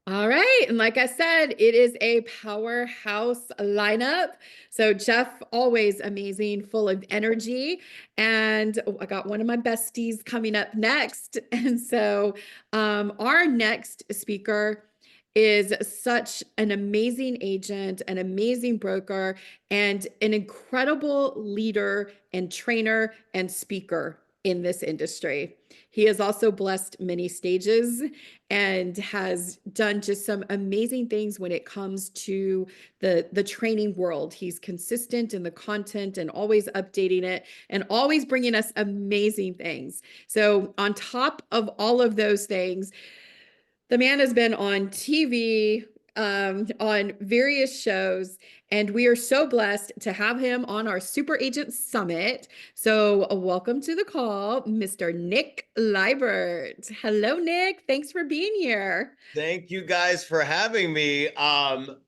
All right. And like I said, it is a powerhouse lineup. So Jeff, always amazing, full of energy. And I got one of my besties coming up next. And so our next speaker is such an amazing agent, an amazing broker, and an incredible leader and trainer and speaker in this industry. He has also blessed many stages and has done just some amazing things when it comes to the training world. He's consistent in the content and always updating it and always bringing us amazing things. So on top of all of those things, the man has been on TV, on various shows, and we are so blessed to have him on our Super Agent Summit. So, welcome to the call, Mr. Nick Liebert. Hello, Nick. Thanks for being here. Thank you guys for having me.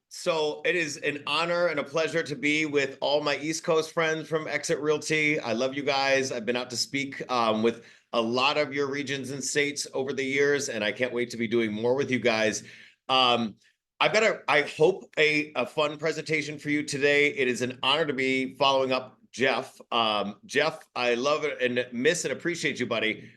So it is an honor and a pleasure to be with all my East Coast friends from Exit Realty. I love you guys. I've been out to speak with a lot of your regions and states over the years, and I can't wait to be doing more with you guys. I've got I hope, a fun presentation for you today. It is an honor to be following up Jeff. Jeff, I love it and miss and appreciate you, buddy.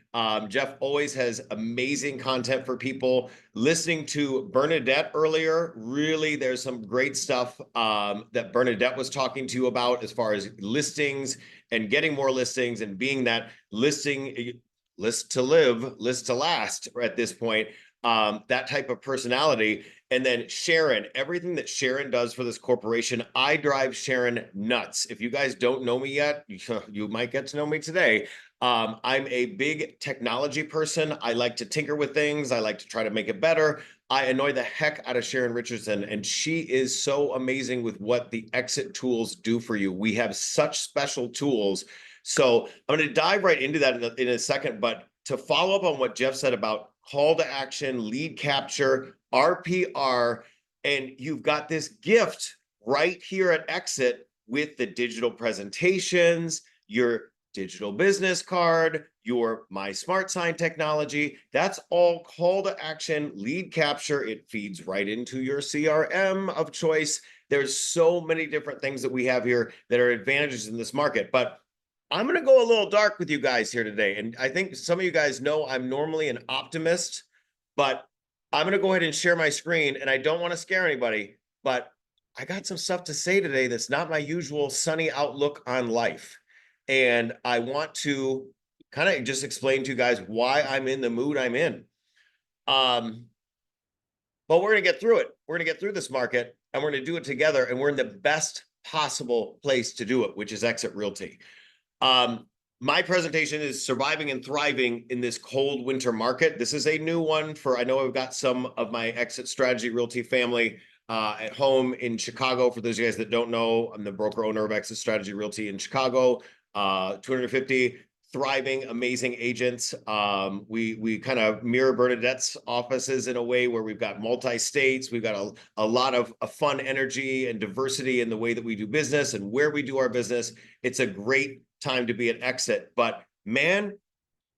Jeff always has amazing content for people. Listening to Bernadette earlier, really, there's some great stuff that Bernadette was talking to you about as far as listings and getting more listings and being that listing list to live, list to last at this point. That type of personality. And then Sharon, everything that Sharon does for this corporation, I drive Sharon nuts. If you guys don't know me yet, you might get to know me today. I'm a big technology person. I like to tinker with things. I like to try to make it better. I annoy the heck out of Sharon Richardson, and she is so amazing with what the exit tools do for you. We have such special tools. So I'm going to dive right into that in a second. But to follow up on what Jeff said about call to action, lead capture, RPR, and you've got this gift right here at Exit with the digital presentations, your digital business card, your My Smart Sign technology. That's all call to action, lead capture. It feeds right into your CRM of choice. There's so many different things that we have here that are advantages in this market. But I'm going to go a little dark with you guys here today. And I think some of you guys know I'm normally an optimist, but I'm going to go ahead and share my screen. And I don't want to scare anybody, but I got some stuff to say today that's not my usual sunny outlook on life. And I want to kind of just explain to you guys why I'm in the mood I'm in. But we're going to get through it. We're going to get through this market and we're going to do it together. And we're in the best possible place to do it, which is Exit Realty. My presentation is surviving and thriving in this cold winter market. This is a new one for, I know I've got some of my Exit Strategy Realty family at home in Chicago. For those of you guys that don't know, I'm the broker owner of Exit Strategy Realty in Chicago. 250 thriving, amazing agents. We kind of mirror Bernadette's offices in a way where we've got multi-states. We've got a lot of fun energy and diversity in the way that we do business and where we do our business. It's a great time to be at Exit, but man,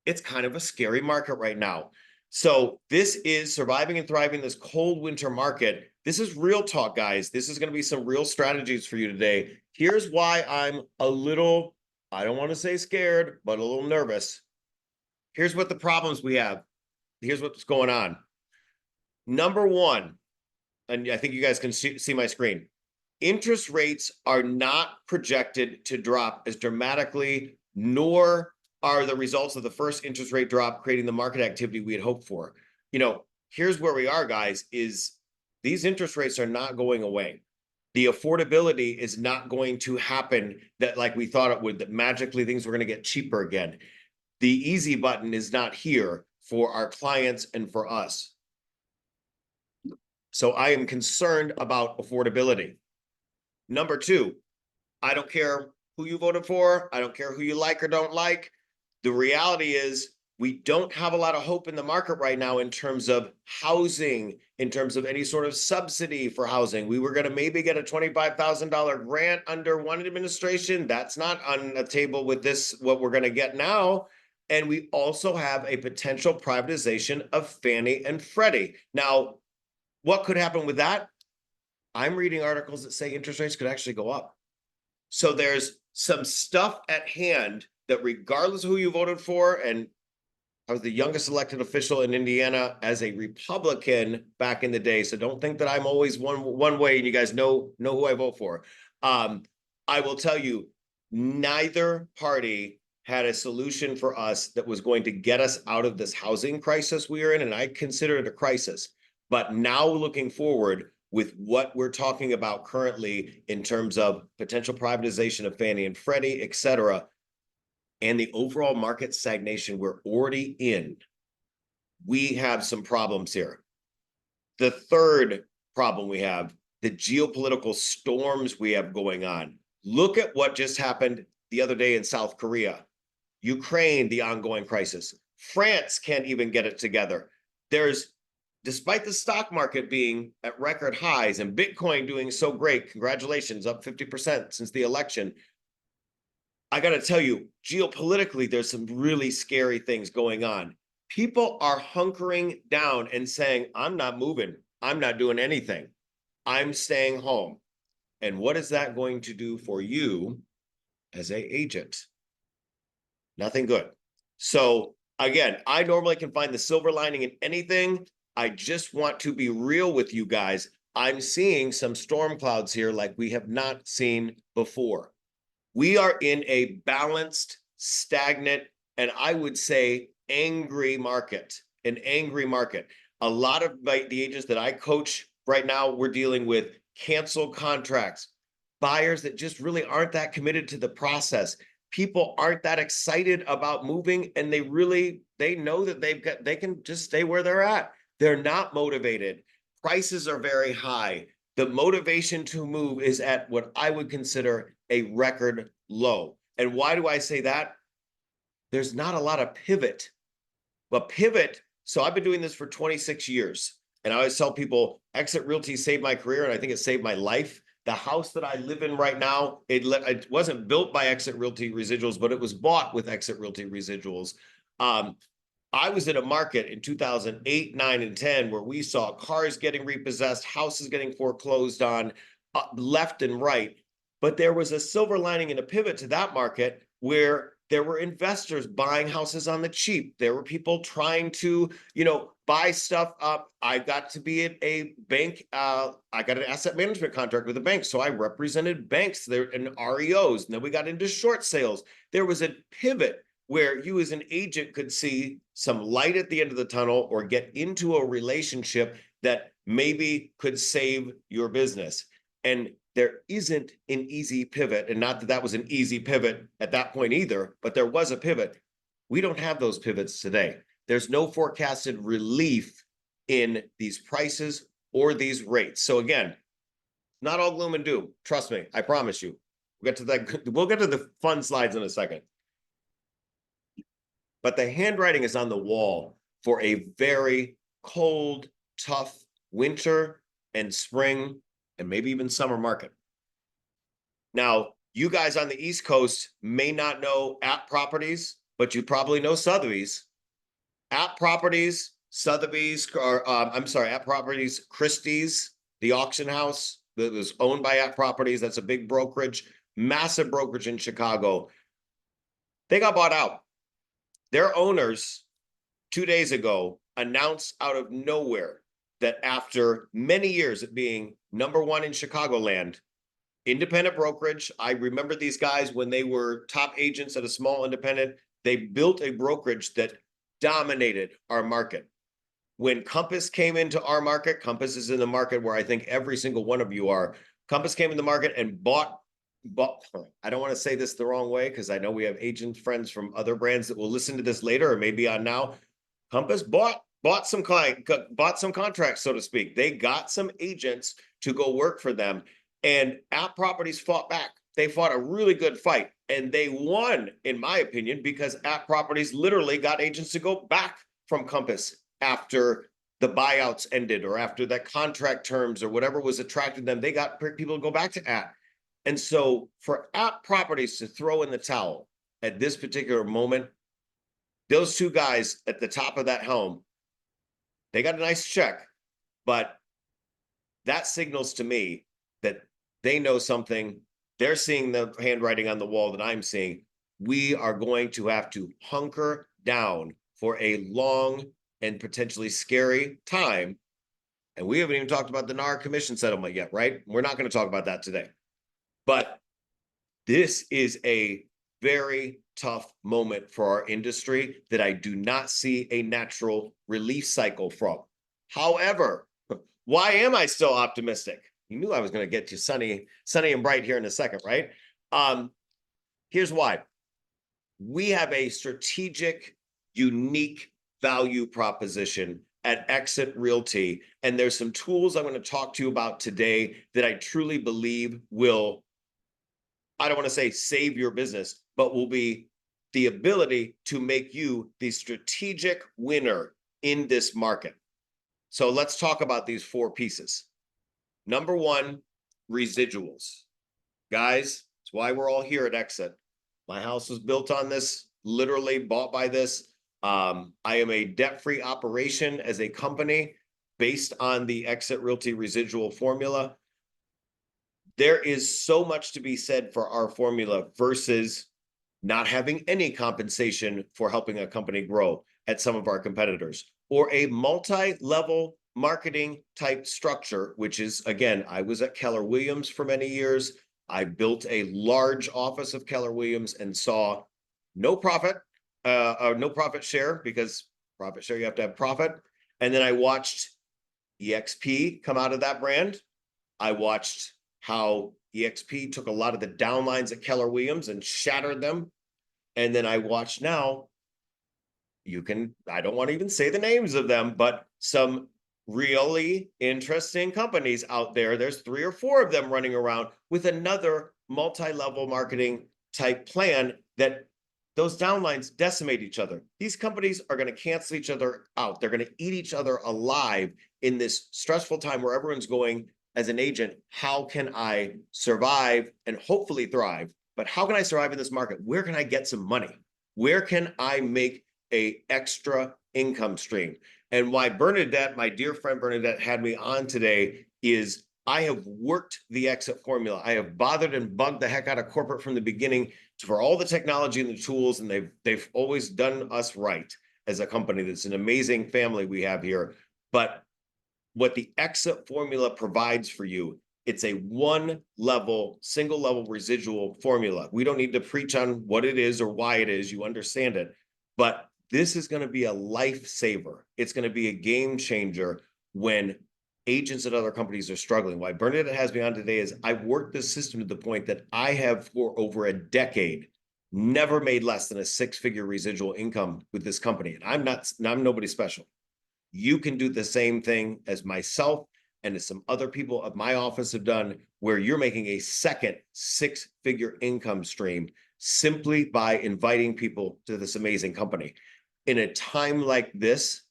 it's kind of a scary market right now. So this is surviving and thriving this cold winter market. This is real talk, guys. This is going to be some real strategies for you today. Here's why I'm a little, I don't want to say scared, but a little nervous. Here's what the problems we have. Here's what's going on. Number one, and I think you guys can see my screen. Interest rates are not projected to drop as dramatically, nor are the results of the first interest rate drop creating the market activity we had hoped for. You know, here's where we are, guys, is these interest rates are not going away. The affordability is not going to happen that like we thought it would, that magically things were going to get cheaper again. The easy button is not here for our clients and for us. So I am concerned about affordability. Number two, I don't care who you voted for. I don't care who you like or don't like. The reality is we don't have a lot of hope in the market right now in terms of housing, in terms of any sort of subsidy for housing. We were going to maybe get a $25,000 grant under one administration. That's not on the table with this, what we're going to get now. And we also have a potential privatization of Fannie and Freddie. Now, what could happen with that? I'm reading articles that say interest rates could actually go up. So there's some stuff at hand that regardless of who you voted for, and I was the youngest elected official in Indiana as a Republican back in the day. So don't think that I'm always one way and you guys know who I vote for. I will tell you, neither party had a solution for us that was going to get us out of this housing crisis we are in, and I consider it a crisis. But now looking forward with what we're talking about currently in terms of potential privatization of Fannie and Freddie, et cetera, and the overall market stagnation we're already in, we have some problems here. The third problem we have, the geopolitical storms we have going on. Look at what just happened the other day in South Korea. Ukraine, the ongoing crisis. France can't even get it together. Despite the stock market being at record highs and Bitcoin doing so great, congratulations, up 50% since the election. I got to tell you, geopolitically, there's some really scary things going on. People are hunkering down and saying, I'm not moving. I'm not doing anything. I'm staying home. And what is that going to do for you as an agent? Nothing good. So again, I normally can find the silver lining in anything. I just want to be real with you guys. I'm seeing some storm clouds here like we have not seen before. We are in a balanced, stagnant, and I would say angry market, an angry market. A lot of the agents that I coach right now, we're dealing with canceled contracts, buyers that just really aren't that committed to the process. People aren't that excited about moving, and they know that they can just stay where they're at. They're not motivated. Prices are very high. The motivation to move is at what I would consider a record low. And why do I say that? There's not a lot of pivot. But pivot, so I've been doing this for 26 years. And I always tell people, Exit Realty saved my career, and I think it saved my life. The house that I live in right now, it wasn't built by Exit Realty Residuals, but it was bought with Exit Realty Residuals. I was in a market in 2008, 9, and 10 where we saw cars getting repossessed, houses getting foreclosed on left and right. But there was a silver lining and a pivot to that market where there were investors buying houses on the cheap. There were people trying to, buy stuff up. I got to be at a bank. I got an asset management contract with a bank. So I represented banks there and REOs. And then we got into short sales. There was a pivot where you as an agent could see some light at the end of the tunnel or get into a relationship that maybe could save your business. And there isn't an easy pivot, and not that that was an easy pivot at that point either, but there was a pivot. We don't have those pivots today. There's no forecasted relief in these prices or these rates. So again, not all gloom and doom. Trust me, I promise you. We'll get to the fun slides in a second. But the handwriting is on the wall for a very cold, tough winter and spring and maybe even summer market. Now, you guys on the East Coast may not know App Properties, but you probably know Sotheby's. App Properties, Sotheby's, App Properties, Christie's, the auction house that was owned by App Properties. That's a big brokerage, massive brokerage in Chicago. They got bought out. Their owners 2 days ago announced out of nowhere that after many years of being number one in Chicagoland, independent brokerage. I remember these guys when they were top agents at a small independent. They built a brokerage that dominated our market. When Compass came into our market, Compass is in the market where I think every single one of you are. Compass came in the market and bought, I don't want to say this the wrong way because I know we have agent friends from other brands that will listen to this later or maybe on now. Compass bought some contracts, so to speak. They got some agents to go work for them. And App Properties fought back. They fought a really good fight. And they won, in my opinion, because App Properties literally got agents to go back from Compass after the buyouts ended or after that contract terms or whatever was attracting them. They got people to go back to App. And so for App Properties to throw in the towel at this particular moment, those two guys at the top of that helm, they got a nice check, but that signals to me that they know something. They're seeing the handwriting on the wall that I'm seeing. We are going to have to hunker down for a long and potentially scary time. And we haven't even talked about the NAR commission settlement yet, right? We're not going to talk about that today. But this is a very tough moment for our industry that I do not see a natural relief cycle from. However, why am I still optimistic? You knew I was going to get to sunny and bright here in a second, right? Here's why. We have a strategic, unique value proposition at Exit Realty, and there's some tools I'm going to talk to you about today that I truly believe will, I don't want to say save your business, but will be the ability to make you the strategic winner in this market. So let's talk about these 4 pieces. Number 1, residuals. Guys, it's why we're all here at Exit. My house was built on this, literally bought by this. I am a debt-free operation as a company based on the Exit Realty residual formula. There is so much to be said for our formula versus not having any compensation for helping a company grow at some of our competitors, or a multi-level marketing type structure, which is, again, I was at Keller Williams for many years. I built a large office of Keller Williams and saw no profit, no profit share, because profit share, you have to have profit. And then I watched EXP come out of that brand. I watched how EXP took a lot of the downlines at Keller Williams and shattered them. And then I watched now, I don't want to even say the names of them, but some really interesting companies out there. There's 3 or 4 of them running around with another multi-level marketing type plan that those downlines decimate each other. These companies are going to cancel each other out. They're going to eat each other alive in this stressful time where everyone's going, as an agent, how can I survive and hopefully thrive? But how can I survive in this market? Where can I get some money? Where can I make a extra income stream? And why Bernadette, my dear friend Bernadette, had me on today is I have worked the Exit formula. I have bothered and bugged the heck out of corporate from the beginning for all the technology and the tools, and they've always done us right as a company. That's an amazing family we have here. But what the Exit formula provides for you, it's a single level residual formula. We don't need to preach on what it is or why it is. You understand it. But this is going to be a lifesaver. It's going to be a game changer when agents at other companies are struggling. Why Bernadette has me on today is I've worked this system to the point that I have, for over a decade, never made less than a 6-figure residual income with this company. And I'm nobody special. You can do the same thing as myself and as some other people of my office have done, where you're making a second 6-figure income stream simply by inviting people to this amazing company. In a time like this,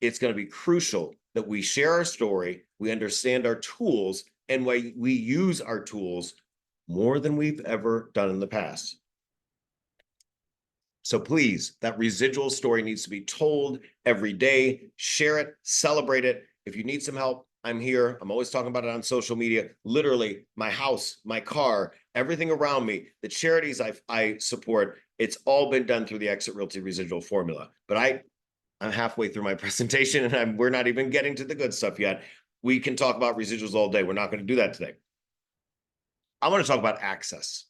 it's going to be crucial that we share our story, we understand our tools, and we use our tools more than we've ever done in the past. So please, that residual story needs to be told every day. Share it, celebrate it. If you need some help, I'm here. I'm always talking about it on social media. Literally, my house, my car, everything around me, the charities I support, it's all been done through the Exit Realty residual formula. But I'm halfway through my presentation and we're not even getting to the good stuff yet. We can talk about residuals all day. We're not going to do that today. I want to talk about access.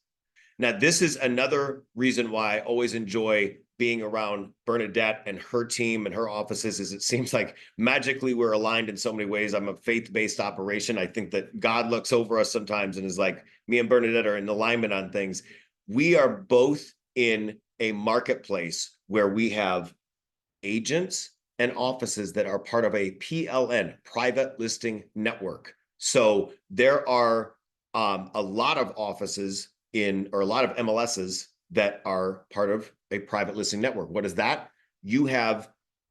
Now, this is another reason why I always enjoy being around Bernadette and her team and her offices, is it seems like magically we're aligned in so many ways. I'm a faith-based operation. I think that God looks over us sometimes and is like, me and Bernadette are in alignment on things. We are both in a marketplace where we have agents and offices that are part of a PLN, private listing network. So there are a lot of offices or a lot of MLSs that are part of a private listing network. What is that? You have,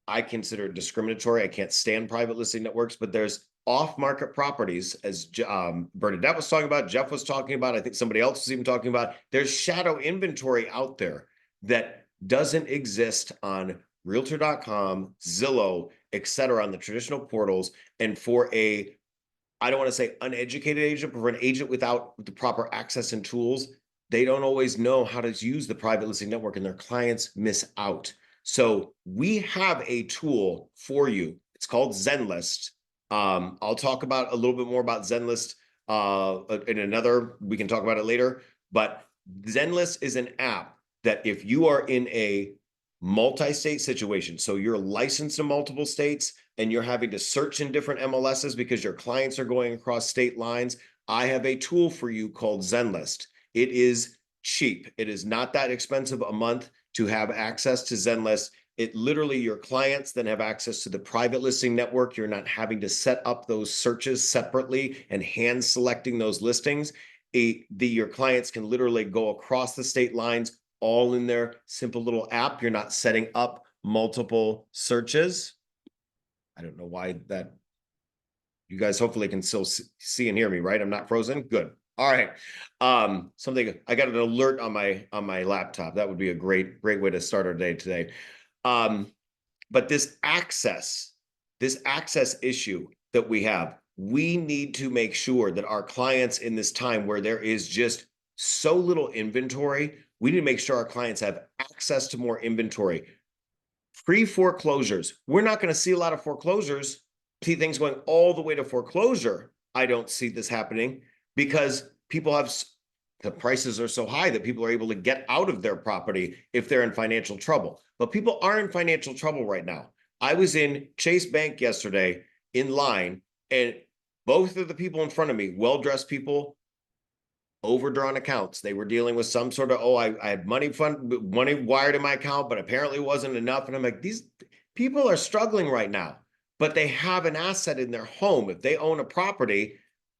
I consider it discriminatory. I can't stand private listing networks, but there's off-market properties, as Bernadette was talking about, Jeff was talking about, I think somebody else was even talking about. There's shadow inventory out there that doesn't exist on Realtor.com, Zillow, et cetera, on the traditional portals. And for I don't want to say uneducated agent, but for an agent without the proper access and tools, they don't always know how to use the private listing network and their clients miss out. So we have a tool for you. It's called Zenlist. I'll talk about a little bit more about Zenlist in another, we can talk about it later, but Zenlist is an app that if you are in a multi-state situation, so you're licensed in multiple states and you're having to search in different MLSs because your clients are going across state lines, I have a tool for you called Zenlist. It is cheap. It is not that expensive a month to have access to Zenlist. It literally, your clients then have access to the private listing network. You're not having to set up those searches separately and hand selecting those listings. Your clients can literally go across the state lines all in their simple little app. You're not setting up multiple searches. I don't know why that, you guys hopefully can still see and hear me, right? I'm not frozen. Good. All right. Something, I got an alert on my laptop. That would be a great way to start our day today. But this access issue that we have, we need to make sure that our clients in this time where there is just so little inventory, we need to make sure our clients have access to more inventory. Pre-foreclosures, we're not going to see a lot of foreclosures, see things going all the way to foreclosure. I don't see this happening because people have, the prices are so high that people are able to get out of their property if they're in financial trouble. But people are in financial trouble right now. I was in Chase Bank yesterday in line, and both of the people in front of me, well-dressed people, overdrawn accounts. They were dealing with some sort of, I had money wired in my account, but apparently it wasn't enough. And I'm like, these people are struggling right now, but they have an asset in their home. If they own a property,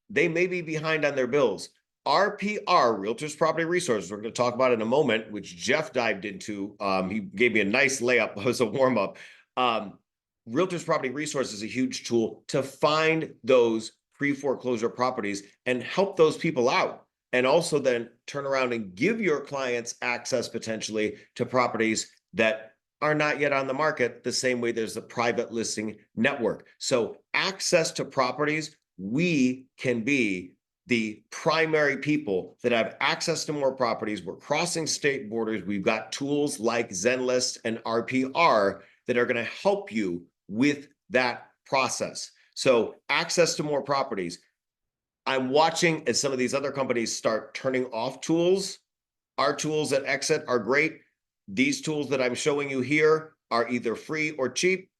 they may be behind on their bills. RPR, Realtors Property Resources, we're going to talk about in a moment, which Jeff dived into. He gave me a nice layup as a warm-up. Realtors Property Resources is a huge tool to find those pre-foreclosure properties and help those people out. And also then turn around and give your clients access potentially to properties that are not yet on the market, the same way there's the private listing network. So access to properties, we can be the primary people that have access to more properties. We're crossing state borders. We've got tools like Zenlist and RPR that are going to help you with that process. So access to more properties. I'm watching as some of these other companies start turning off tools. Our tools at Exit are great. These tools that I'm showing you here are either free or cheap.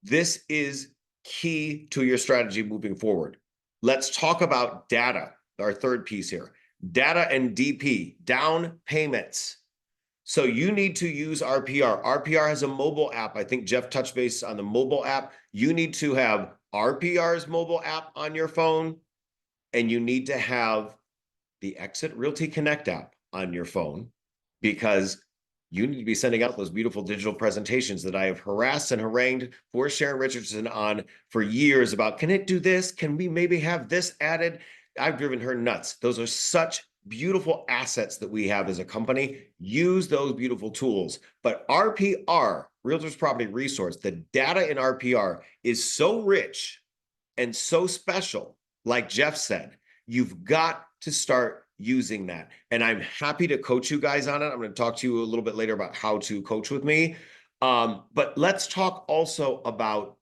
This is key to your strategy moving forward. Let's talk about data, our third piece here. Data and DP, down payments. So you need to use RPR. RPR has a mobile app. I think Jeff touched base on the mobile app. You need to have RPR's mobile app on your phone, and you need to have the Exit Realty Connect app on your phone, because you need to be sending out those beautiful digital presentations that I have harassed and harangued for Sharon Richardson on for years about, can it do this? Can we maybe have this added? I've driven her nuts. Those are such beautiful assets that we have as a company. Use those beautiful tools. But RPR, Realtors Property Resource, the data in RPR is so rich and so special. Like Jeff said, you've got to start using that. And I'm happy to coach you guys on it. I'm going to talk to you a little bit later about how to coach with me. But let's talk also about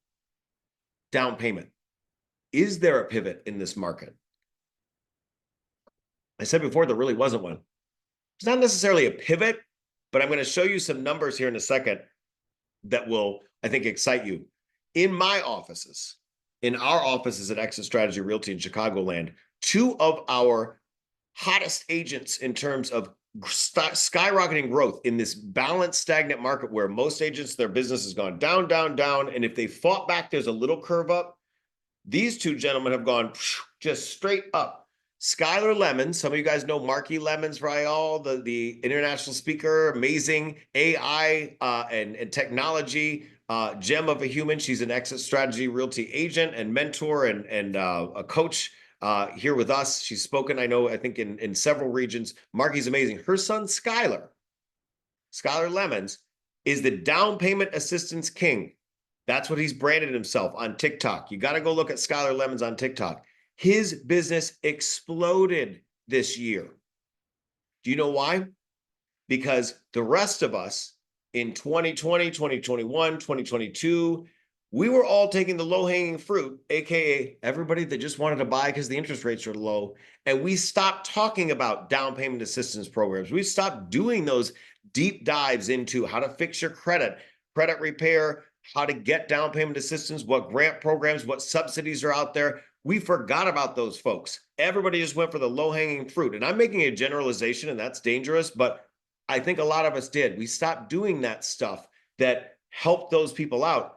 down payment. Is there a pivot in this market? I said before, there really wasn't one. It's not necessarily a pivot, but I'm going to show you some numbers here in a second that will, I think, excite you. In my offices, in our offices at Exit Strategy Realty in Chicagoland, two of our hottest agents in terms of skyrocketing growth in this balanced, stagnant market where most agents, their business has gone down, down, down. And if they fought back, there's a little curve up. These two gentlemen have gone just straight up. Skylar Lemons, some of you guys know Marky Lemons, right? The international speaker, amazing AI and technology, gem of a human. She's an Exit Strategy Realty agent and mentor and a coach here with us. She's spoken, I think in several regions. Marky's amazing. Her son, Skylar Lemons, is the down payment assistance king. That's what he's branded himself on TikTok. You got to go look at Skylar Lemons on TikTok. His business exploded this year. Do you know why? Because the rest of us in 2020, 2021, 2022, we were all taking the low-hanging fruit, aka everybody that just wanted to buy because the interest rates are low. And we stopped talking about down payment assistance programs. We stopped doing those deep dives into how to fix your credit, credit repair, how to get down payment assistance, what grant programs, what subsidies are out there. We forgot about those folks. Everybody just went for the low-hanging fruit. And I'm making a generalization, and that's dangerous, but I think a lot of us did. We stopped doing that stuff that helped those people out.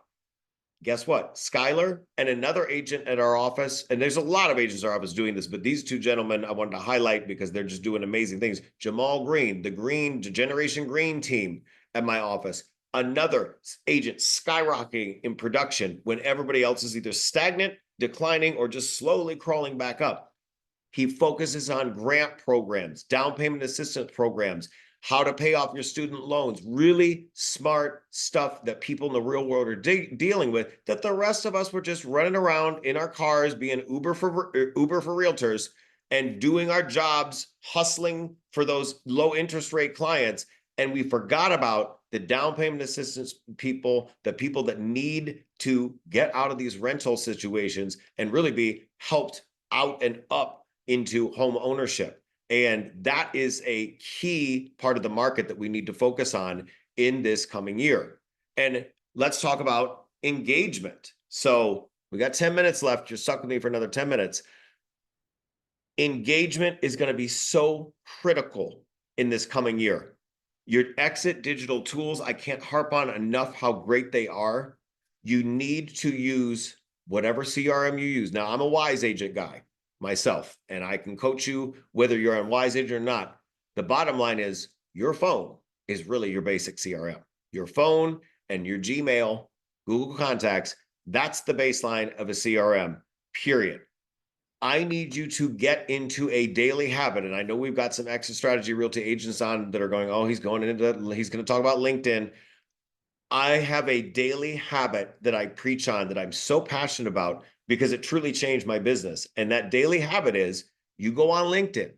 Guess what? Skylar and another agent at our office, and there's a lot of agents at our office doing this, but these two gentlemen I wanted to highlight because they're just doing amazing things. Jamal Green, the Generation Green team at my office, another agent skyrocketing in production when everybody else is either stagnant, declining, or just slowly crawling back up. He focuses on grant programs, down payment assistance programs, how to pay off your student loans, really smart stuff that people in the real world are dealing with that the rest of us were just running around in our cars, being Uber for realtors and doing our jobs, hustling for those low interest rate clients. And we forgot about the down payment assistance people, the people that need to get out of these rental situations and really be helped out and up into home ownership. And that is a key part of the market that we need to focus on in this coming year. And let's talk about engagement. So we got 10 minutes left. You're stuck with me for another 10 minutes. Engagement is going to be so critical in this coming year. Your Exit digital tools, I can't harp on enough how great they are. You need to use whatever CRM you use. Now, I'm a Wise Agent guy myself, and I can coach you whether you're on Wise Agent or not. The bottom line is your phone is really your basic CRM. Your phone and your Gmail, Google Contacts, that's the baseline of a CRM, period. I need you to get into a daily habit. And I know we've got some Exit Strategy Realty agents on that are going, oh, he's going to talk about LinkedIn. I have a daily habit that I preach on that I'm so passionate about because it truly changed my business. And that daily habit is you go on LinkedIn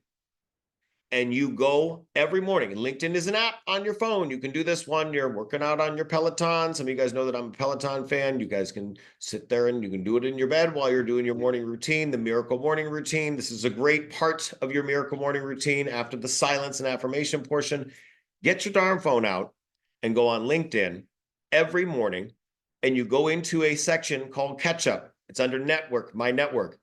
and you go every morning. And LinkedIn is an app on your phone. You can do this one. You're working out on your Peloton. Some of you guys know that I'm a Peloton fan. You guys can sit there and you can do it in your bed while you're doing your morning routine, the Miracle Morning Routine. This is a great part of your Miracle Morning Routine after the silence and affirmation portion. Get your darn phone out and go on LinkedIn every morning. And you go into a section called Catch Up. It's under Network, My Network.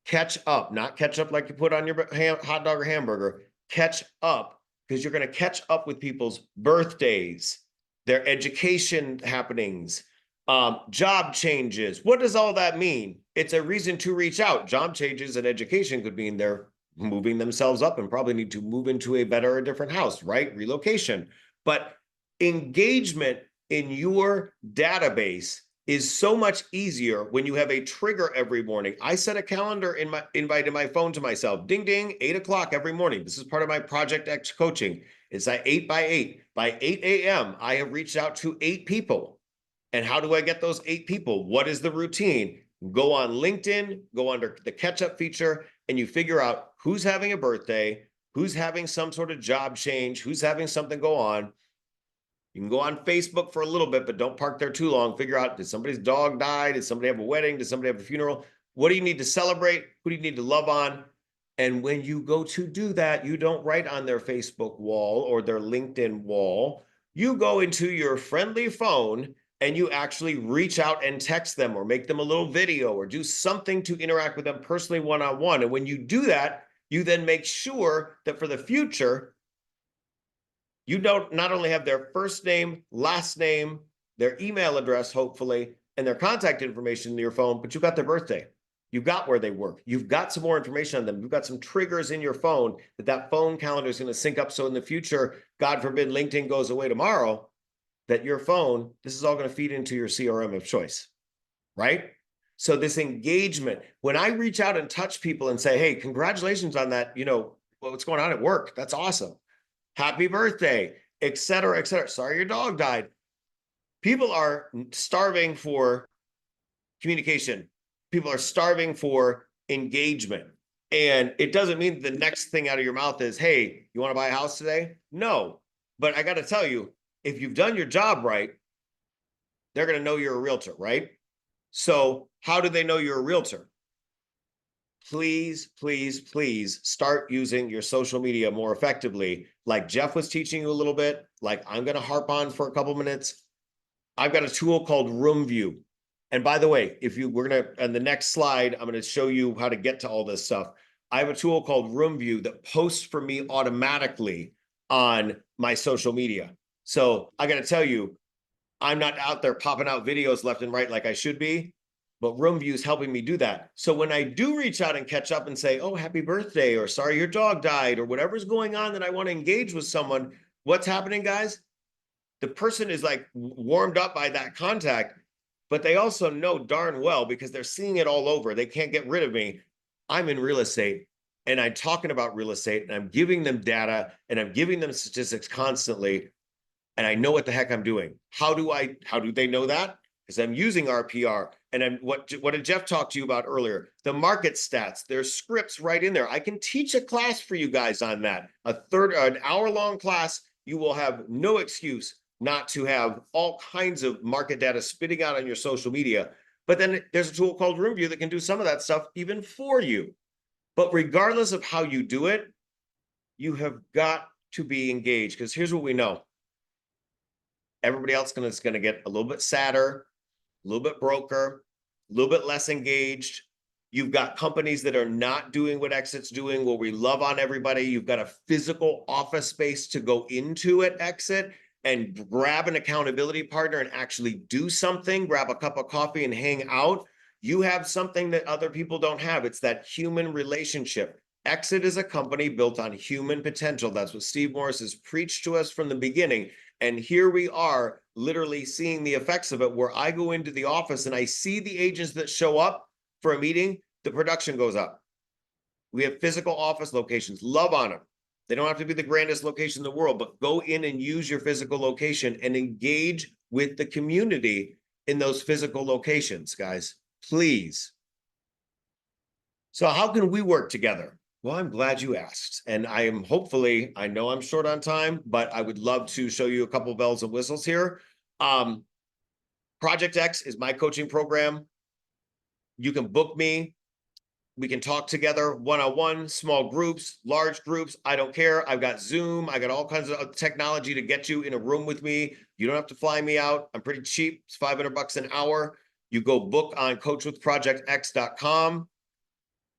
Catch up, not catch up like you put on your hot dog or hamburger. Catch up, because you're going to catch up with people's birthdays, their education happenings, job changes. What does all that mean? It's a reason to reach out. Job changes and education could mean they're moving themselves up and probably need to move into a better or different house, right? Relocation. But engagement in your database is so much easier when you have a trigger every morning. I set a calendar in my invite in my phone to myself. Ding, ding, 8 o'clock every morning. This is part of my Project X coaching. It's at 8 by 8. By 8 a.m., I have reached out to 8 people. And how do I get those 8 people? What is the routine? Go on LinkedIn, go under the catch-up feature, and you figure out who's having a birthday, who's having some sort of job change, who's having something go on. You can go on Facebook for a little bit, but don't park there too long. Figure out, did somebody's dog die? Did somebody have a wedding? Did somebody have a funeral? What do you need to celebrate? Who do you need to love on? And when you go to do that, you don't write on their Facebook wall or their LinkedIn wall. You go into your friendly phone and you actually reach out and text them or make them a little video or do something to interact with them personally one-on-one. And when you do that, you then make sure that for the future, you don't not only have their first name, last name, their email address, hopefully, and their contact information in your phone, but you've got their birthday. You've got where they work. You've got some more information on them. You've got some triggers in your phone that phone calendar is going to sync up. So in the future, God forbid, LinkedIn goes away tomorrow, that your phone, this is all going to feed into your CRM of choice, right? So this engagement, when I reach out and touch people and say, hey, congratulations on that, what's going on at work? That's awesome. Happy birthday, et cetera, et cetera. Sorry, your dog died. People are starving for communication. People are starving for engagement. And it doesn't mean the next thing out of your mouth is, hey, you want to buy a house today? No. But I got to tell you, if you've done your job right, they're going to know you're a realtor, right? So how do they know you're a realtor? Please, please, please start using your social media more effectively. Like Jeff was teaching you a little bit, like I'm going to harp on for a couple minutes. I've got a tool called RoomView. And by the way, we're going to, on the next slide, I'm going to show you how to get to all this stuff. I have a tool called RoomView that posts for me automatically on my social media. So I got to tell you, I'm not out there popping out videos left and right like I should be, but RoomView is helping me do that. So when I do reach out and catch up and say, oh, happy birthday, or sorry, your dog died, or whatever's going on that I want to engage with someone, what's happening, guys? The person is like warmed up by that contact, but they also know darn well, because they're seeing it all over. They can't get rid of me. I'm in real estate and I'm talking about real estate and I'm giving them data and I'm giving them statistics constantly. And I know what the heck I'm doing. How do they know that? Because I'm using RPR. And what did Jeff talk to you about earlier? The market stats, there's scripts right in there. I can teach a class for you guys on that. An hour-long class. You will have no excuse not to have all kinds of market data spitting out on your social media. But then there's a tool called RoomView that can do some of that stuff even for you. But regardless of how you do it, you have got to be engaged, because here's what we know. Everybody else is going to get a little bit sadder, a little bit broker, a little bit less engaged. You've got companies that are not doing what Exit's doing, where we love on everybody. You've got a physical office space to go into at Exit and grab an accountability partner and actually do something, grab a cup of coffee and hang out. You have something that other people don't have. It's that human relationship. Exit is a company built on human potential. That's what Steve Morris has preached to us from the beginning. And here we are literally seeing the effects of it, where I go into the office and I see the agents that show up for a meeting, the production goes up. We have physical office locations. Love on them. They don't have to be the grandest location in the world, but go in and use your physical location and engage with the community in those physical locations, guys, please. So how can we work together? Well, I'm glad you asked. And I know I'm short on time, but I would love to show you a couple bells and whistles here. Project X is my coaching program. You can book me. We can talk together one-on-one, small groups, large groups. I don't care. I've got Zoom. I got all kinds of technology to get you in a room with me. You don't have to fly me out. I'm pretty cheap. It's $500 an hour. You go book on coachwithprojectx.com.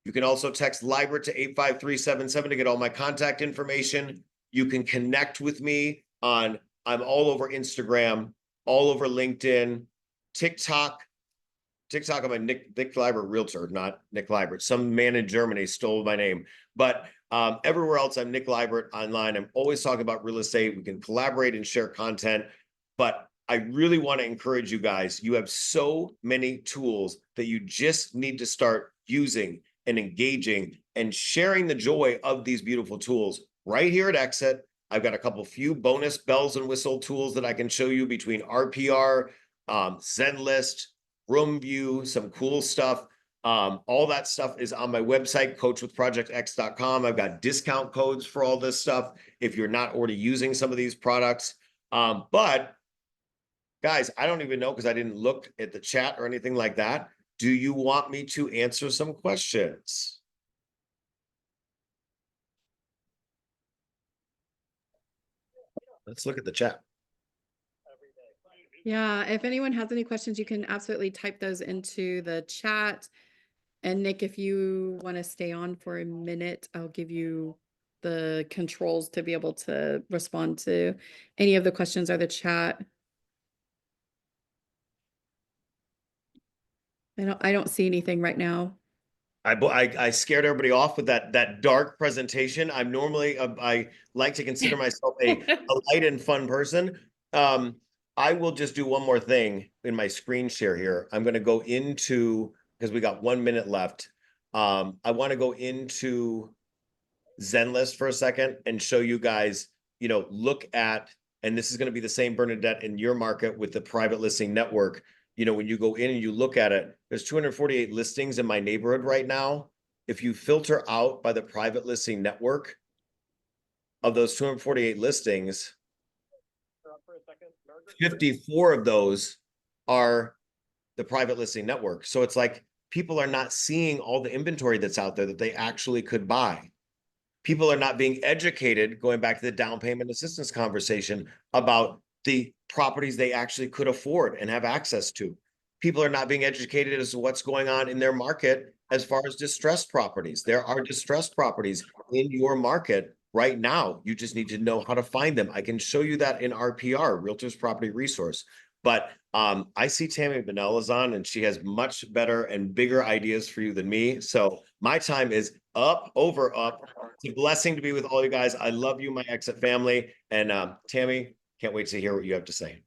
You can also text Libert to 85377 to get all my contact information. You can connect with me I'm all over Instagram, all over LinkedIn, TikTok, I'm a Nick Libert realtor, not Nick Libert. Some man in Germany stole my name. But everywhere else, I'm Nick Libert online. I'm always talking about real estate. We can collaborate and share content. But I really want to encourage you guys. You have so many tools that you just need to start using and engaging and sharing the joy of these beautiful tools right here at Exit. I've got a few bonus bells and whistle tools that I can show you between RPR, Zenlist, RoomView, some cool stuff. All that stuff is on my website, coachwithprojectx.com. I've got discount codes for all this stuff if you're not already using some of these products. But guys, I don't even know, because I didn't look at the chat or anything like that. Do you want me to answer some questions? Let's look at the chat. Yeah, if anyone has any questions, you can absolutely type those into the chat. And Nick, if you want to stay on for a minute, I'll give you the controls to be able to respond to any of the questions or the chat. I don't see anything right now. I scared everybody off with that dark presentation. I'm normally I like to consider myself a light and fun person. I will just do one more thing in my screen share here. I'm going to go into, because we got 1 minute left. I want to go into Zenlist for a second and show you guys, look at, and this is going to be the same, Bernadette, in your market with the private listing network. When you go in and you look at it, there's 248 listings in my neighborhood right now. if you filter out by the private listing network, of those 248 listings, 54 of those are the private listing network. So it's like people are not seeing all the inventory that's out there that they actually could buy. People are not being educated, going back to the down payment assistance conversation, about the properties they actually could afford and have access to. People are not being educated as to what's going on in their market as far as distressed properties. There are distressed properties in your market right now. You just need to know how to find them. I can show you that in RPR, Realtors Property Resource. But I see Tammy Benell is on, and she has much better and bigger ideas for you than me. So my time is up, over, up. It's a blessing to be with all you guys. I love you, my Exit family. And Tammy, can't wait to hear what you have to say.